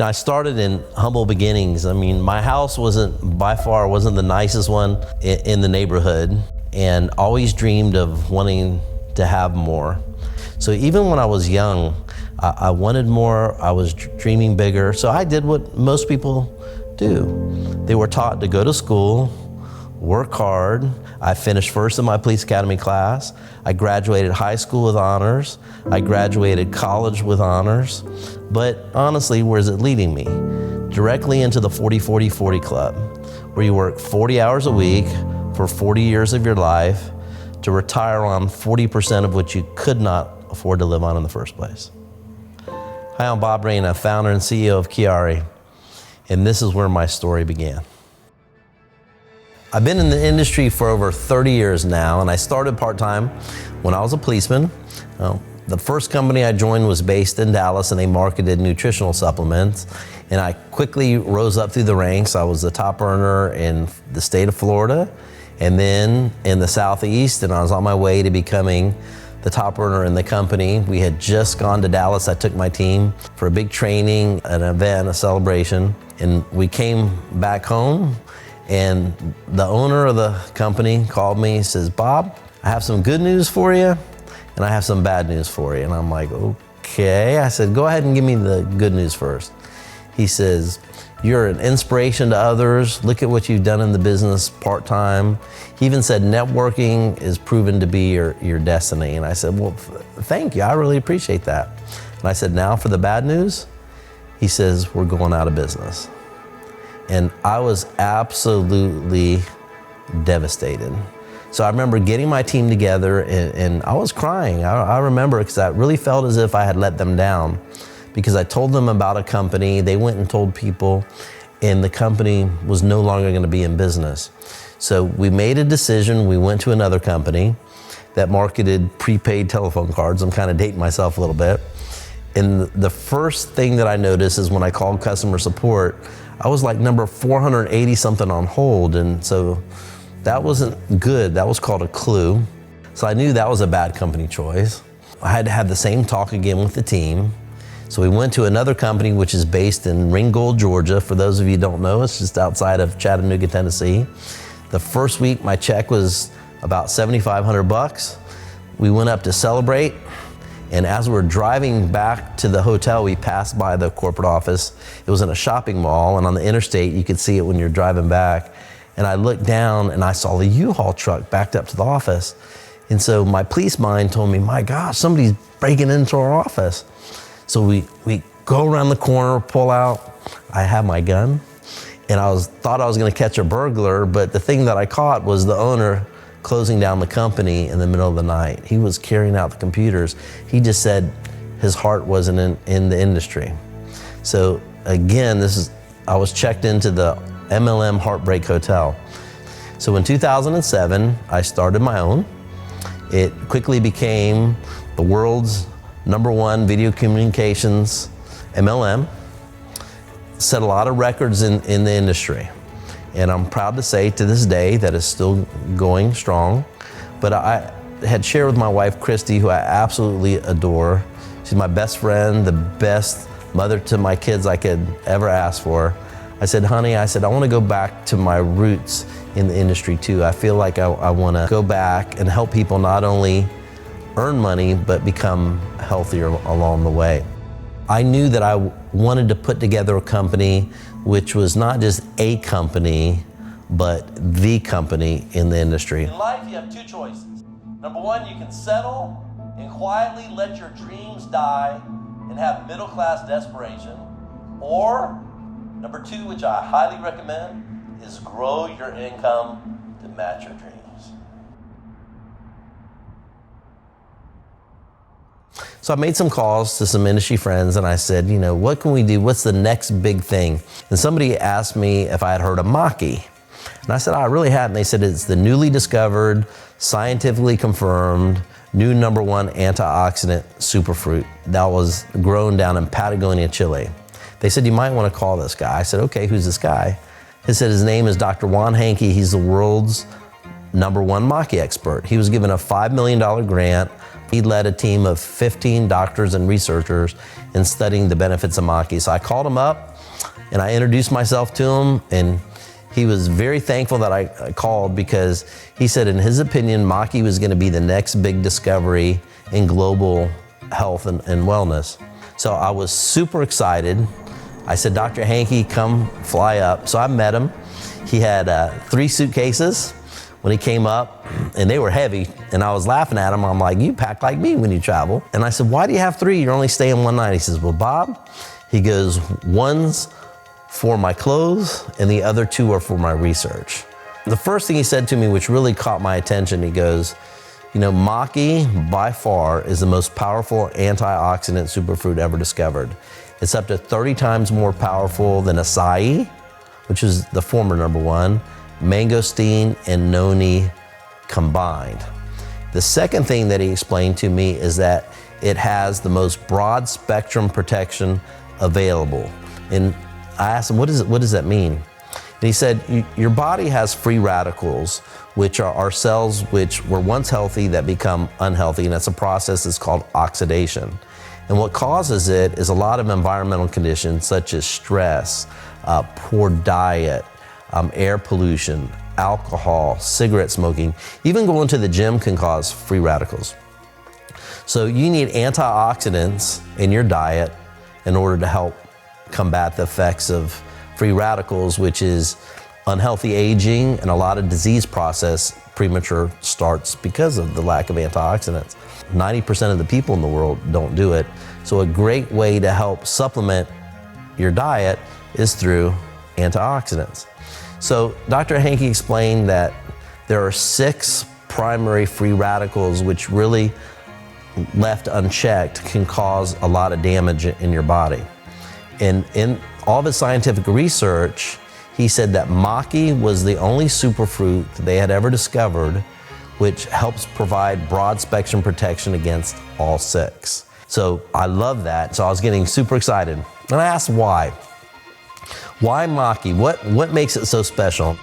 I started in humble beginnings. I mean, my house by far wasn't the nicest one in the neighborhood, and always dreamed of wanting to have more. So even when I was young, I wanted more, I was dreaming bigger. So I did what most people do. They were taught to go to school, work hard. I finished first in my police academy class. I graduated high school with honors. I graduated college with honors. But honestly, where is it leading me? Directly into the 40-40-40 club, where you work 40 hours a week for 40 years of your life to retire on 40% of what you could not afford to live on in the first place. Hi, I'm Bob Reyna, founder and CEO of Chiari, and this is where my story began. I've been in the industry for over 30 years now, and I started part-time when I was a policeman. The first company I joined was based in Dallas, and they marketed nutritional supplements. And I quickly rose up through the ranks. I was the top earner in the state of Florida, and then in the Southeast, and I was on my way to becoming the top earner in the company. We had just gone to Dallas. I took my team for a big training, an event, a celebration, and we came back home, and the owner of the company called me. He says, "Bob, I have some good news for you, and I have some bad news for you." And I'm like, okay. I said, "Go ahead and give me the good news first." He says, "You're an inspiration to others. Look at what you've done in the business part-time." He even said, "Networking is proven to be your destiny." And I said, "Well, thank you. I really appreciate that." And I said, "Now for the bad news." He says, "We're going out of business." And I was absolutely devastated. So I remember getting my team together, and I was crying. I remember, because I really felt as if I had let them down, because I told them about a company. They went and told people, and the company was no longer going to be in business. So we made a decision. We went to another company that marketed prepaid telephone cards. I'm kind of dating myself a little bit. And the first thing that I noticed is when I called customer support, I was like number 480 something on hold. And so that wasn't good. That was called a clue. So I knew that was a bad company choice. I had to have the same talk again with the team. So we went to another company, which is based in Ringgold, Georgia. For those of you who don't know, it's just outside of Chattanooga, Tennessee. The first week, my check was about $7,500. We went up to celebrate. And as we were driving back to the hotel, we passed by the corporate office. It was in a shopping mall, and on the interstate, you could see it when you're driving back. And I looked down and I saw the U-Haul truck backed up to the office. And so my police mind told me, my gosh, somebody's breaking into our office. So we go around the corner, pull out. I have my gun, and thought I was gonna catch a burglar, but the thing that I caught was the owner closing down the company in the middle of the night. He was carrying out the computers. He just said his heart wasn't in the industry. So again, I was checked into the MLM Heartbreak Hotel. So in 2007, I started my own. It quickly became the world's #1 video communications MLM. Set a lot of records in the industry. And I'm proud to say to this day that it's still going strong. But I had shared with my wife, Christy, who I absolutely adore. She's my best friend, the best mother to my kids I could ever ask for. I said, "Honey," I want to go back to my roots in the industry too. I feel like I want to go back and help people not only earn money, but become healthier along the way. I knew that I wanted to put together a company which was not just a company, but the company in the industry. In life, you have two choices. Number one, you can settle and quietly let your dreams die and have middle-class desperation. Or number two, which I highly recommend, is grow your income to match your dreams. So I made some calls to some industry friends, and I said, what can we do? What's the next big thing? And somebody asked me if I had heard of Maki. And I said, I really hadn't. They said, it's the newly discovered, scientifically confirmed, new #1 antioxidant superfruit that was grown down in Patagonia, Chile. They said, you might want to call this guy. I said, okay, who's this guy? He said, his name is Dr. Juan Hankey. He's the world's #1 Maki expert. He was given a $5 million grant He led a team of 15 doctors and researchers in studying the benefits of maki. So I called him up and I introduced myself to him, and he was very thankful that I called, because he said in his opinion, maki was going to be the next big discovery in global health and wellness. So I was super excited. I said, Dr. Hankey, come fly up. So I met him. He had 3 suitcases when he came up, and they were heavy. And I was laughing at him. I'm like, you pack like me when you travel. And I said, why do you have 3? You're only staying one night. He says, well, Bob, he goes, one's for my clothes and the other 2 are for my research. The first thing he said to me, which really caught my attention, he goes, you know, maki by far is the most powerful antioxidant superfruit ever discovered. It's up to 30 times more powerful than acai, which is the former number 1, mangosteen and noni combined. The second thing that he explained to me is that it has the most broad spectrum protection available. And I asked him, what does that mean? And he said, your body has free radicals, which are our cells which were once healthy that become unhealthy, and that's a process that's called oxidation. And what causes it is a lot of environmental conditions such as stress, poor diet, air pollution, alcohol, cigarette smoking, even going to the gym can cause free radicals. So you need antioxidants in your diet in order to help combat the effects of free radicals, which is unhealthy aging and a lot of disease process premature starts because of the lack of antioxidants. 90% of the people in the world don't do it. So a great way to help supplement your diet is through antioxidants. So Dr. Hankey explained that there are 6 primary free radicals which really, left unchecked, can cause a lot of damage in your body. And in all of his scientific research, he said that maki was the only superfruit that they had ever discovered which helps provide broad spectrum protection against all 6. So I love that. So I was getting super excited. And I asked why. Why maki? What makes it so special?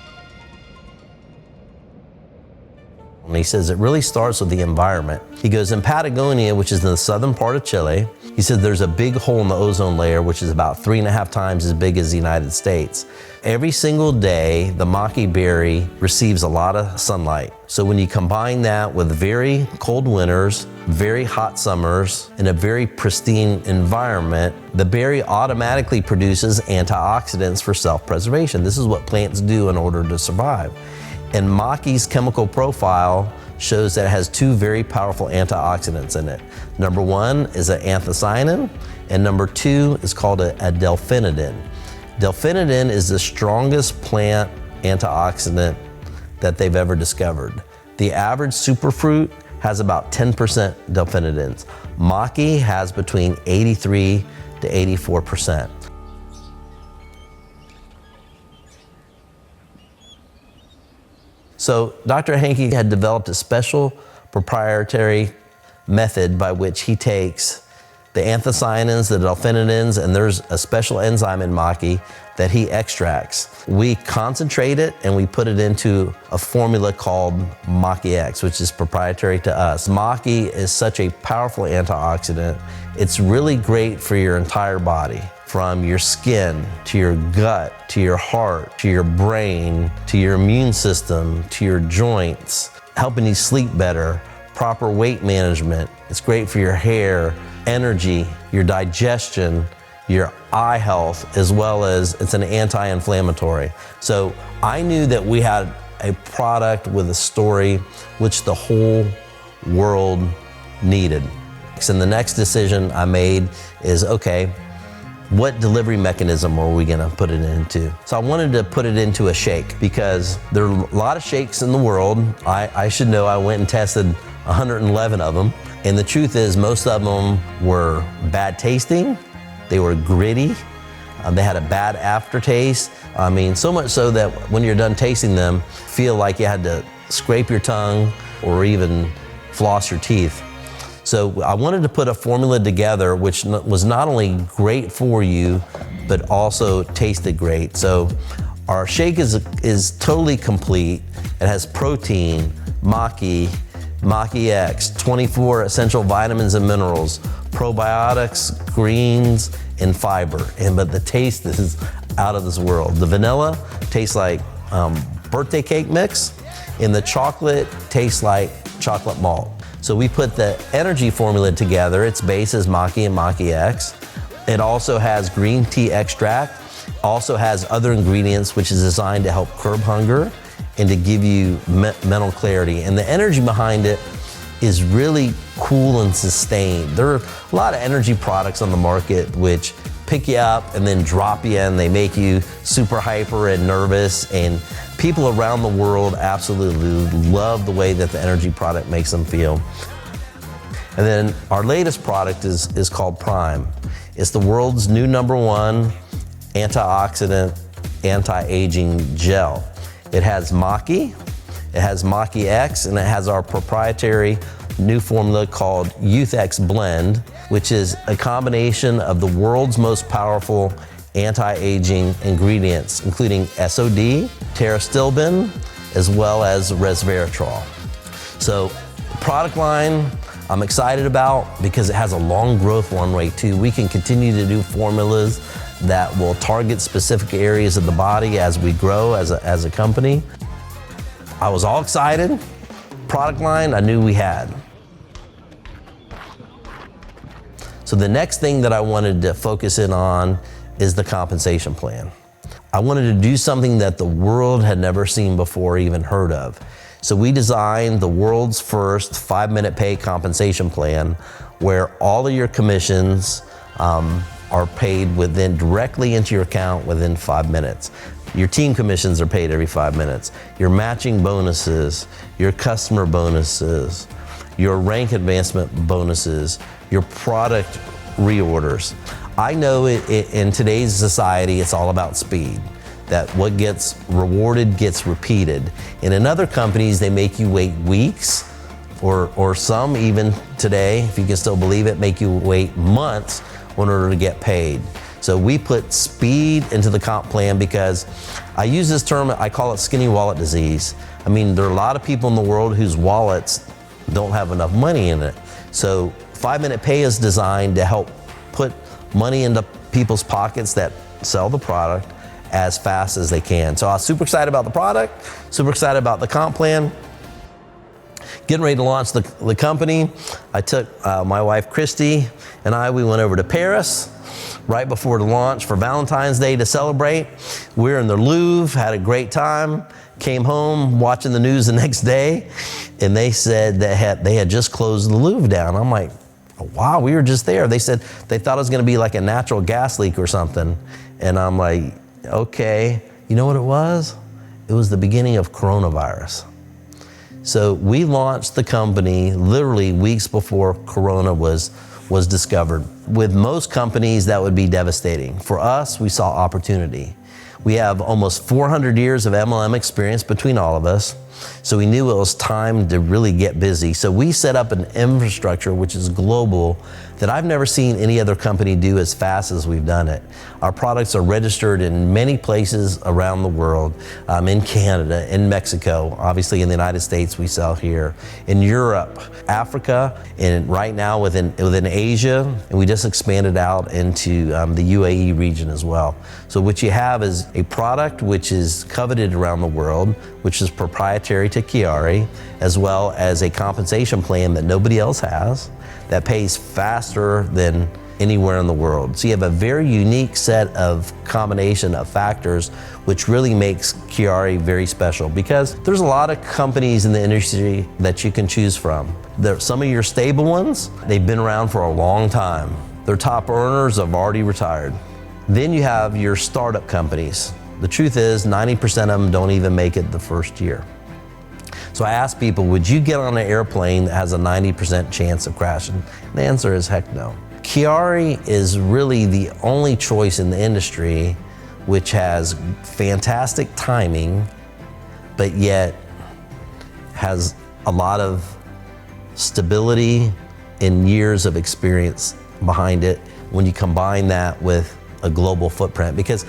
And he says it really starts with the environment. He goes, in Patagonia, which is in the southern part of Chile, he said there's a big hole in the ozone layer, which is about 3.5 times as big as the United States. Every single day, the maki berry receives a lot of sunlight. So when you combine that with very cold winters, very hot summers, and a very pristine environment, the berry automatically produces antioxidants for self-preservation. This is what plants do in order to survive. And maki's chemical profile shows that it has 2 very powerful antioxidants in it. Number 1 is an anthocyanin, and number 2 is called a delphinidin. Delphinidin is the strongest plant antioxidant that they've ever discovered. The average superfruit has about 10% delphinidins. Maki has between 83 to 84%. So Dr. Hankey had developed a special proprietary method by which he takes the anthocyanins, the delphinidins, and there's a special enzyme in maki that he extracts. We concentrate it and we put it into a formula called Maki X, which is proprietary to us. Maki is such a powerful antioxidant. It's really great for your entire body, from your skin, to your gut, to your heart, to your brain, to your immune system, to your joints, helping you sleep better, proper weight management. It's great for your hair, energy, your digestion, your eye health, as well as it's an anti-inflammatory. So I knew that we had a product with a story which the whole world needed. And the next decision I made is, okay, what delivery mechanism are we gonna put it into? So I wanted to put it into a shake because there are a lot of shakes in the world. I should know, I went and tested 111 of them. And the truth is most of them were bad tasting, they were gritty, they had a bad aftertaste. I mean, so much so that when you're done tasting them, feel like you had to scrape your tongue or even floss your teeth. So I wanted to put a formula together which was not only great for you, but also tasted great. So our shake is totally complete. It has protein, maki, Maki X, 24 essential vitamins and minerals, probiotics, greens, and fiber. But the taste is out of this world. The vanilla tastes like birthday cake mix, and the chocolate tastes like chocolate malt. So we put the energy formula together. Its base is Maki and Maki X. It also has green tea extract, also has other ingredients which is designed to help curb hunger and to give you mental clarity. And the energy behind it is really cool and sustained. There are a lot of energy products on the market which pick you up and then drop you in. They make you super hyper and nervous, and people around the world absolutely love the way that the energy product makes them feel. And then our latest product is called Prime. It's the world's new #1 antioxidant, anti-aging gel. It has Maki, it has Maki X, and it has our proprietary new formula called Youth X Blend, which is a combination of the world's most powerful anti-aging ingredients, including SOD, pterostilbene, as well as resveratrol. So the product line I'm excited about because it has a long growth runway too. We can continue to do formulas that will target specific areas of the body as we grow as a company. I was all excited. Product line I knew we had. So the next thing that I wanted to focus in on is the compensation plan. I wanted to do something that the world had never seen before, even heard of. So we designed the world's first 5-minute pay compensation plan where all of your commissions are paid directly into your account within 5 minutes. Your team commissions are paid every 5 minutes. Your matching bonuses, your customer bonuses, your rank advancement bonuses, your product reorders. I know in today's society, it's all about speed, that what gets rewarded gets repeated. And in other companies, they make you wait weeks, or some even today, if you can still believe it, make you wait months in order to get paid. So we put speed into the comp plan because I use this term, I call it skinny wallet disease. I mean, there are a lot of people in the world whose wallets don't have enough money in it. So 5-minute pay is designed to help put money into people's pockets that sell the product as fast as they can. So I was super excited about the product, super excited about the comp plan. Getting ready to launch the company, I took my wife Christy and we went over to Paris right before the launch for Valentine's Day to celebrate. We were in the Louvre, had a great time, came home watching the news the next day, and they said that they had just closed the Louvre down. I'm like, wow, we were just there. They said they thought it was gonna be like a natural gas leak or something. And I'm like, okay, you know what it was? It was the beginning of coronavirus. So we launched the company literally weeks before Corona was discovered. With most companies, that would be devastating. For us, we saw opportunity. We have almost 400 years of MLM experience between all of us, so we knew it was time to really get busy. So we set up an infrastructure which is global that I've never seen any other company do as fast as we've done it. Our products are registered in many places around the world, in Canada, in Mexico, obviously in the United States we sell here, in Europe, Africa, and right now within Asia, and we just expanded out into the UAE region as well. So what you have is a product which is coveted around the world, which is proprietary to Chiari, as well as a compensation plan that nobody else has, that pays faster than anywhere in the world. So you have a very unique set of combination of factors which really makes Chiari very special, because there's a lot of companies in the industry that you can choose from. Some of your stable ones, they've been around for a long time. Their top earners have already retired. Then you have your startup companies. The truth is 90% of them don't even make it the first year. So I asked people, would you get on an airplane that has a 90% chance of crashing? The answer is heck no. Chiari is really the only choice in the industry which has fantastic timing, but yet has a lot of stability and years of experience behind it when you combine that with a global footprint. Because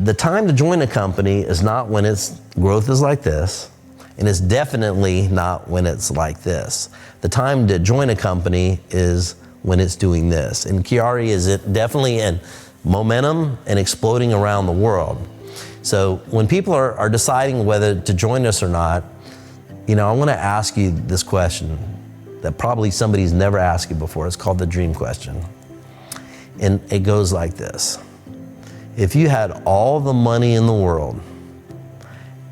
the time to join a company is not when its growth is like this, And it's definitely not when it's like this. The time to join a company is when it's doing this. And Chiari is definitely in momentum and exploding around the world. So when people are deciding whether to join us or not, I want to ask you this question that probably somebody's never asked you before. It's called the dream question. And it goes like this. If you had all the money in the world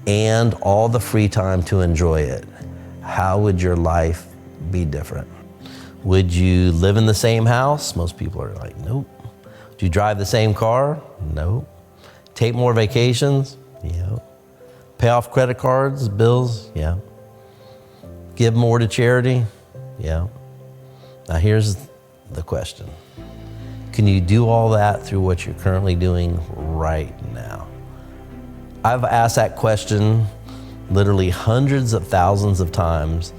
and all the free time to enjoy it, how would your life be different? Would you live in the same house? Most people are like, nope. Do you drive the same car? Nope. Take more vacations? Yeah. Pay off credit cards, bills? Yeah. Give more to charity? Yeah. Now here's the question. Can you do all that through what you're currently doing right now? I've asked that question literally hundreds of thousands of times,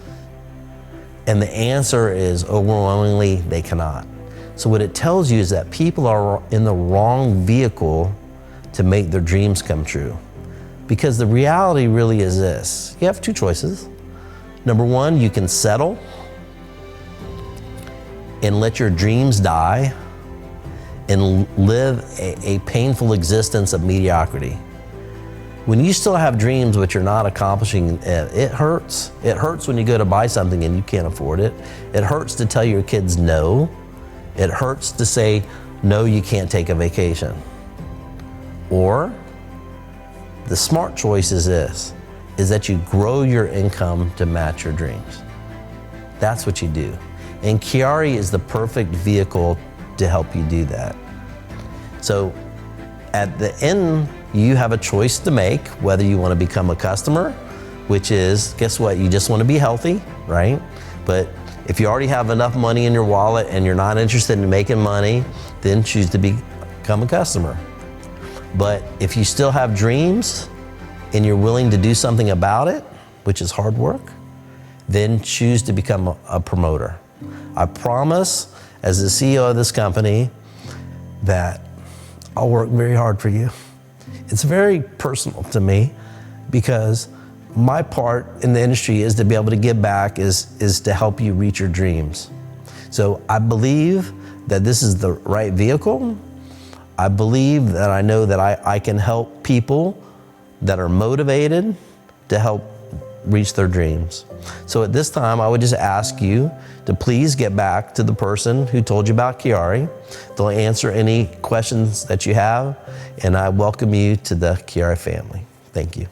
and the answer is overwhelmingly they cannot. So what it tells you is that people are in the wrong vehicle to make their dreams come true. Because the reality really is this. You have two choices. Number one, you can settle and let your dreams die and live a painful existence of mediocrity. When you still have dreams but you're not accomplishing, it hurts. It hurts when you go to buy something and you can't afford it. It hurts to tell your kids no. It hurts to say, no, you can't take a vacation. Or the smart choice is this, is that you grow your income to match your dreams. That's what you do. And Chiari is the perfect vehicle to help you do that. So at the end, you have a choice to make whether you want to become a customer, which is, guess what? You just want to be healthy, right? But if you already have enough money in your wallet and you're not interested in making money, then choose to become a customer. But if you still have dreams and you're willing to do something about it, which is hard work, then choose to become a promoter. I promise, as the CEO of this company, that I'll work very hard for you. It's very personal to me because my part in the industry is to be able to give back, is to help you reach your dreams. So I believe that this is the right vehicle. I believe that I know that I can help people that are motivated to help reach their dreams. So at this time, I would just ask you to please get back to the person who told you about Chiari. They'll answer any questions that you have, and I welcome you to the Chiari family. Thank you.